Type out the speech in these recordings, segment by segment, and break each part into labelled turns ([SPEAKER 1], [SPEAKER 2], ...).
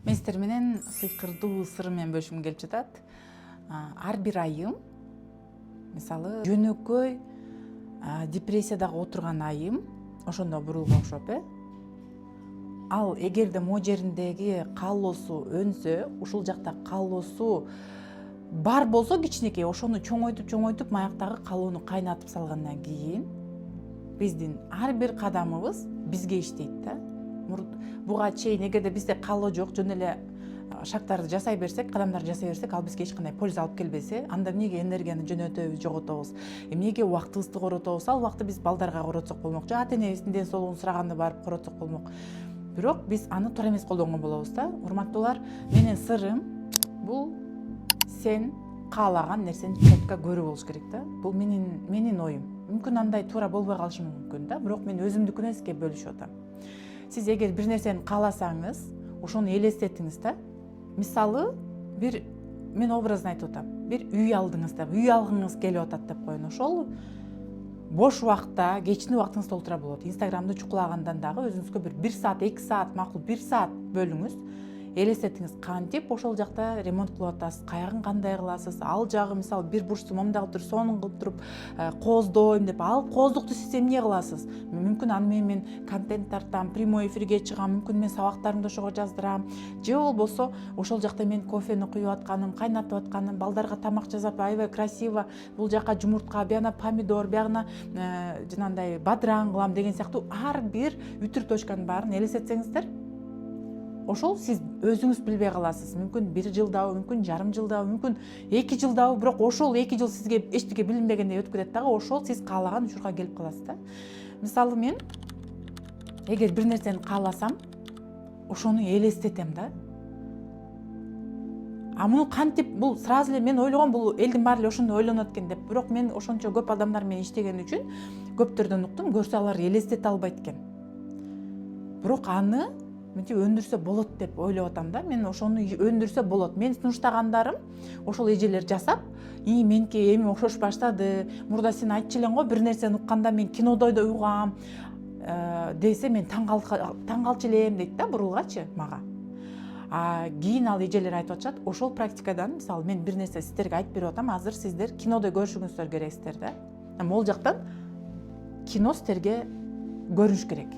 [SPEAKER 1] Мен сиздер менен сыйкырдуу сыры менен бөлүшкүм келип жатат. Ар бир айым, мисалы жөнөкөй депрессиядагы отурган айым ошондо бурулга окшоп, ал эгерде могу жериндеги калоосу өнсө, ушул жакта калоосу бар болсо кичинекей, ошону чоңойтуп маяктагы калоону кайнатып салгандан кийин биздин ар бир кадамыбыз бизге иштейт да. Буга чейин эгерде бизде калоо жок, жөн эле шагтарды жасай берсек, кадамдарды жасай берсек, ал бизге эч кандай польза алып келбесе, анда эмнеге энергияны жөнөтөбүз, жоготобуз? Эмнеге убактыбызды коротобуз? Ал убакытты биз балдарга коротсок болмок, же ата энебиздин ден соолугун сураганда барып коротсок болмок. Бирок биз аны туура эмес колдонгон болобуз да. Урматтуулар, менин сырым бул сен каалаган нерсени четко көрүү болуш керек да. Бул менин оюм. Мүмкүн андай туура болбой калышы мүмкүн да, бирок мен өзүмдүкүнөн сизге бөлүшүп атам. Сиз эгер бир нерсени кааласаңыз, ошону элестетиңиз да. Мисалы, мен образын айтып атам. Бир үй алдыңыз да, үй алгыңыз келип атат деп коеюн. Ошол бош убакта, кечинде убактыңыз толтура болот. Инстаграмды чукулагандан дагы өзүңүзгө бир саат, 2 саат, макул 1 саат бөлүңүз. Элестетиңиз, кантип ошол жакта ремонт кылып атасыз, каягын кандай кыласыз, ал жагы мисалы бир бурчту момундагы туруп, сонун кылып туруп, кооздойм деп, ал кооздукту сиз эмне кыласыз? Мүмкүн аны менен мен контент тартам, прямой эфирге чыгам, мүмкүн мен сабактарымды ошого жаздырам, же болбосо ошол жакта мен кофени куюп атканым, кайнатып атканым, балдарга тамак жасап, аябай красиво, бул жака жумуртка, бияна помидор, бияна жанагындай бадыраң кылам деген сыяктуу ар бир үтүр точканын баарын элестетсеңиздер, ошол сиз өзүңүз билбей каласыз. Мүмкүн 1 жылдабы, мүмкүн жарым жылдабы, мүмкүн 2 жылдабы, бирок ошол 2 жыл сизге эчтеке билинбегендей өтүп кетет дагы, ошол сиз каалаган учурга келип каласыз да. Мисалы мен эгер бир нерсени кааласам, ошону элестетем да. Муну кантип, бул сразу эле мен ойлогом, бул элдин баары эле ошондой ойлонот экен деп, бирок мен ошончо көп адамдар менен иштеген үчүн көптөрдөн уктум, көрсө алар элестете албайт экен. Бирок аны мынтип өндүрсө болот деп ойлоп атам да. Мен ошону өндүрсө болот. Мен сунуштагандарым ошол эжелер жасап, меники эми окшош баштады. Мурда сен айтчу элең го, бир нерсени укканда мен кинодой да угам десе, мен таң калчу элем дейт да, бурулгачы мага. Кийин ал эжелер айтып атышат, ошол практикадан, мисалы мен бир нерсе сиздерге айтып берип атам, азыр сиздер кинодой көрүшүңүздөр керексиздер да. Могул жактан кино сиздерге көрүнүш керек.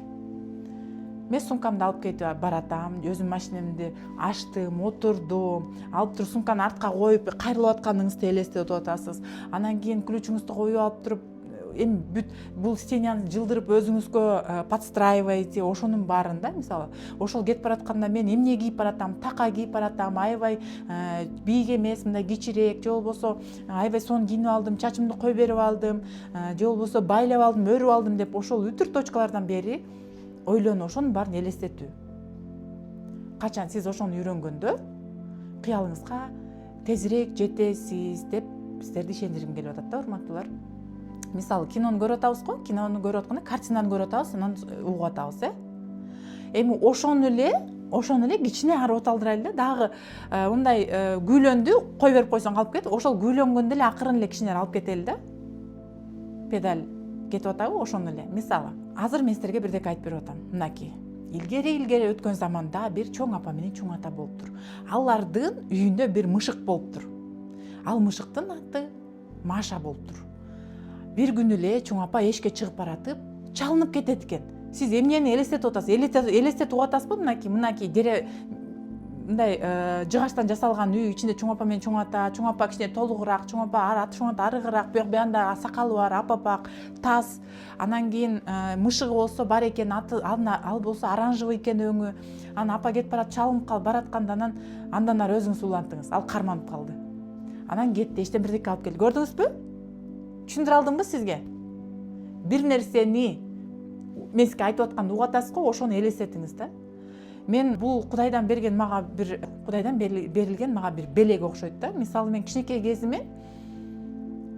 [SPEAKER 1] Мен сумкамды алып кетип баратам, өзүм машинемди ачтым, отурдум, алып туруп сумканы артка коюп, кайрылып атканыңызды элестетип атасыз. Анан кийин ключуңузду коюп алып туруп, эми бүт бул стеняны жылдырып өзүңүзгө подстраиваете, ошонун баарын да, мисалы. Ошол кетип баратканда мен эмне кийип баратам, така кийип баратам, аябай бийик эмес, мындай кичирээк, же болбосо аябай сонун кийинип алдым, чачымды кой берип алдым, же болбосо байлап алдым, өрүп алдым деп, ошол үтүр точкалардан бери ойлонуу, ошонун баарын элестетүү. Качан сиз ошону үйрөнгөндө кыялыңызга тезирээк жетесиз деп сиздерди ишендиргим келип атат да, урматтуулар. Мисалы, кинону көрүп атабыз го, кинону көрүп атканда картинаны көрүп атабыз, анан угуп атабыз, Эми ошону эле кичине ары оталдырайлы да, дагы мындай күүлөндү кой берип койсоң калып кетет, ошол күүлөнгөндө эле акырын эле кичине алып кетели да. Педаль кетип атабы, ошону эле. Мисалы, азыр мен сиздерге бирдеке айтып берип атам. Мынакей, илгери өткөн заманда бир чоң апа менен чоң ата болуптур. Алардын үйүндө бир мышык болуптур. Ал мышыктын аты Маша болуптур. Бир күнү эле чоң апа эшикке чыгып баратып, чалынып кетет экен. Сиз эмнени элестетип атасыз? Элестетип атасызбы? Мынакей дере мындай жыгачтан жасалган үй, ичинде чоң апа менен чоң апа кичине толугураак, чоң апа арыгыраак, буягында сакалы бар, апапак, таз. Анан кийин мышыгы болсо бар экен, ал болсо оранжевый экен өңү. Анан апа кетип барат, чалынып калып баратканда андан ары өзүңүз улантыңыз. Ал карманып калды. Анан кетти, эчтен бирдеке алып келди. Көрдүңүзбү? Түшүндүрө алдымбы сизге? Бир нерсени мен сизге айтып атканды угуп атасыз го, ошону элестетиңиз да. Мен бул Кудайдан берилген мага бир белек окшойт да. Мисалы, мен кичинекей кезиме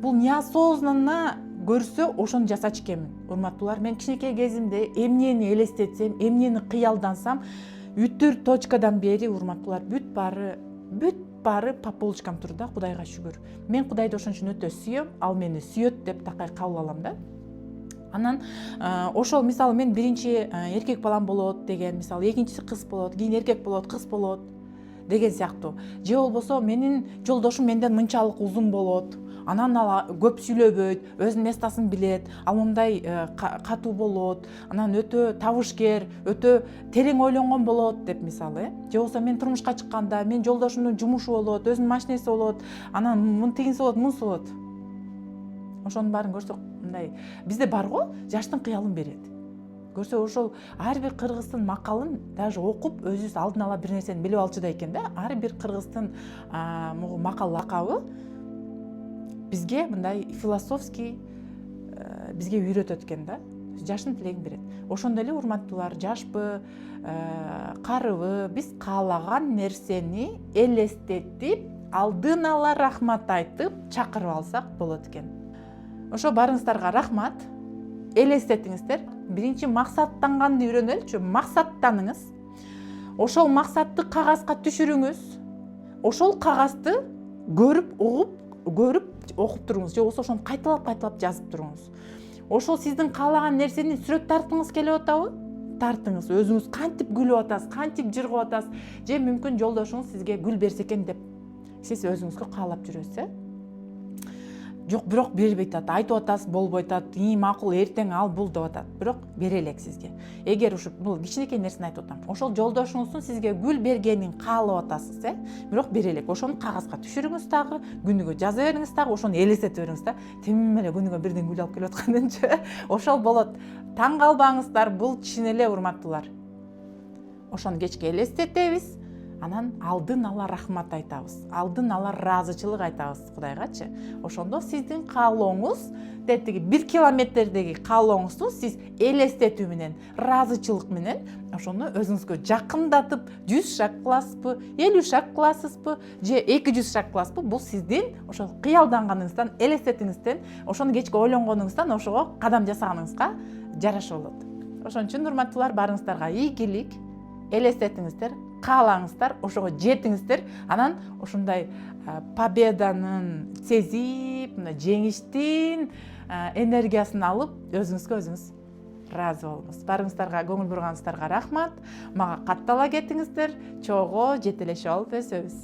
[SPEAKER 1] бул неосознанно көрсө ошону жасачу экенмин. Урматтуулар, мен кичинекей кезимде эмнени элестетсем, эмнени кыялдансам, үтүр точкадан бери, урматтуулар, бүт баары пополочкам тур да, Кудайга шүгүр. Мен Кудайды ошон үчүн өтө сүйөм, ал мени сүйөт деп такай кабыл алам да. Анан ошол мисалы мен биринчи эркек балам болот деген, мисалы экинчиси кыз болот, кийин эркек болот, кыз болот. деген сыяктуу. Же болбосо менин жолдошум менден мынчалык узун болот, анан ал көп сүйлөбөйт, өзүнүн местасын билет, ал мындай катуу болот, анан өтө табышкер, өтө терең ойлонгон болот деп мисалы. Же болбосо мен турмушка чыкканда менин жолдошумдун жумушу болот, өзүнүн машинеси болот, анан мынтигинси болот, мунусу болот. Ошонун баарын көрсөк, мындай бизде бар го, жаштын кыялын берет. Көрсө ошол ар бир кыргыздын макалын даже окуп, өзүбүз алдын ала бир нерсени билип алчудай экен да. Ар бир кыргыздын макал лакабы бизге мындай философский бизге үйрөтөт экен да. Жаштын тилегин берет. Ошондой эле урматтуулар, жашпы, карыбы, биз каалаган нерсени элестетип, алдын ала рахмат айтып, чакырып алсак болот экен. Ошо барыңыздарга рахмат. Элестетиңиздер. Биринчи максаттанганды үйрөнөлүчү. Максаттаныңыз. Ошол максатты кагазга түшүрүңүз. Ошол кагазды көрүп, окуп туруңуз. Же болбосо ошону кайталап жазып туруңуз. Ошол сиздин каалаган нерсени сүрөт тартыңыз келип атабы? Тартыңыз. Өзүңүз кантип күлүп атасыз, кантип жыргап атасыз, же мүмкүн жолдошуңуз сизге гүл берсе экен деп сиз өзүңүзгө каалап жүрөсүз. Жок, бирок бербей атат, айтып атасыз, болбой атат, макул, эртең ал бул деп атат. Бирок бере элек сизге. Эгер ушу бул кичинекей нерсени айтып атам. Ошол жолдошуңуздун сизге гүл бергенин каалап атасыз, бирок бере элек. Ошону кагазга түшүрүңүз дагы, күнүгө жаза бериңиз дагы, ошону элестете бериңиз да. Тим эле күнүгө бирден гүл алып келип атканынчы. Ошол болот. Таң калбаңыздар, бул чын эле урматтуулар. Ошону кечке элестетебиз. Анан алдын ала рахмат айтабыз, алдын ала ыраазычылык айтабыз Кудайгачы. Ошондо сиздин каалооңуз, тетиги 1 километрдеги каалооңузду сиз элестетүү менен, ыраазычылык менен ошону өзүңүзгө жакындатып 100 шаг кыласызбы, 50 шаг кыласызбы, же 200 шаг кыласызбы? Бул сиздин ошол кыялданганыңыздан, элестетиңизден, ошону кечке ойлонгонуңуздан, ошого кадам жасаганыңызга жараша болот. Ошон үчүн урматтуулар, барыңыздарга ийгилик, элестетиңиздер, каалаңыздар, ошого жетиңиздер. Анан ошондой победанын сезип, жеңиштин энергиясын алып, өзүңүзгө өзүңүз ыраазы болуңуз. Барыңыздарга, көңүл бурганыңыздарга рахмат. Мага каттала кетиңиздер. Чогуу жетелешип алып өсөбүз.